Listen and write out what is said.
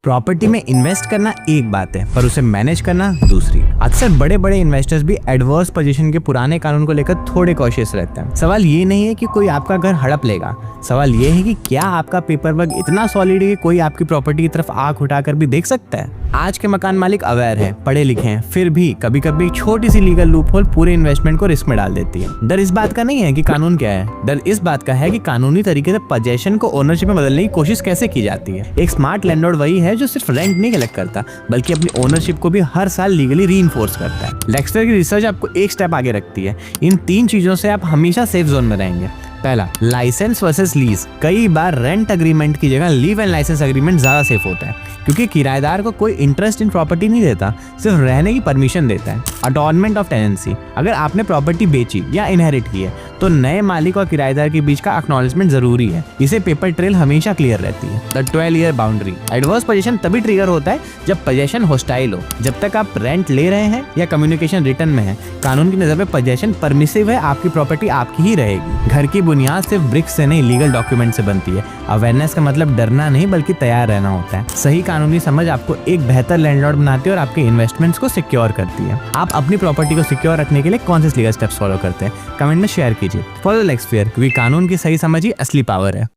Property में invest करना एक बात है, पर उसे मैनेज करना दूसरी। अक्सर बड़े बड़े इन्वेस्टर्स भी एडवर्स पोजीशन के पुराने कानून को लेकर थोड़े कॉशियस रहते हैं। सवाल ये नहीं है कि कोई आपका घर हड़प लेगा, सवाल ये है कि क्या आपका पेपर वर्क इतना सॉलिड है कि कोई आपकी प्रॉपर्टी की तरफ आंख उठाकर भी देख सकता है। आज के मकान मालिक अवेयर है, पढ़े लिखे हैं, फिर भी कभी कभी छोटी सी लीगल लूपहोल पूरे इन्वेस्टमेंट को रिस्क में डाल देती है। डर इस बात का नहीं है कि कानून क्या है, डर इस बात का है कि कानूनी तरीके से पोजेशन को ओनरशिप में बदलने की कोशिश कैसे की जाती है। एक स्मार्ट लैंडलॉर्ड वही है जो सिर्फ रेंट नहीं कलेक्ट करता, बल्कि अपनी ओनरशिप को भी हर साल लीगली रीइंफोर्स करता है। लेक्सटर की रिसर्च आपको एक स्टेप आगे रखती है। इन 3 चीजों से आप हमेशा सेफ जोन में रहेंगे। पहला, लाइसेंस वर्सेस लीज। कई बार रेंट अग्रीमेंट की जगह लीव एंड लाइसेंस अग्रीमेंट ज्यादा सेफ होता है, क्योंकि किराएदार को कोई इंटरेस्ट इन प्रॉपर्टी नहीं देता, सिर्फ रहने की परमिशन देता है। अटॉर्नमेंट ऑफ टेनेंसी। अगर आपने प्रॉपर्टी बेची या इनहेरिट की है तो नए मालिक और किराएदार के बीच का एक्नॉलेजमेंट जरूरी है। इसे पेपर ट्रेल हमेशा क्लियर रहती है। The 12 year boundary. Adverse position तभी ट्रिगर होता है जब पोजीशन हॉस्टाइल हो। जब तक आप रेंट ले रहे हैं या कम्युनिकेशन रिटर्न में है, कानून की नजर में पोजीशन परमिसिव है, आपकी प्रॉपर्टी आपकी ही रहेगी। घर की बुनियाद सिर्फ ब्रिक्स से नहीं, लीगल डॉक्यूमेंट से बनती है। अवेयरनेस का मतलब डरना नहीं, बल्कि तैयार रहना होता है। सही कानूनी समझ आपको एक बेहतर लैंडलॉर्ड बनाती है और आपके इन्वेस्टमेंट्स को सिक्योर करती है। आप अपनी प्रॉपर्टी को सिक्योर रखने के लिए कौन से लीगल स्टेप्स फॉलो करते हैं, कमेंट में शेयर कीजिए। फॉलो लेक्स फेयर, क्योंकि कानून की सही समझ ही असली पावर है।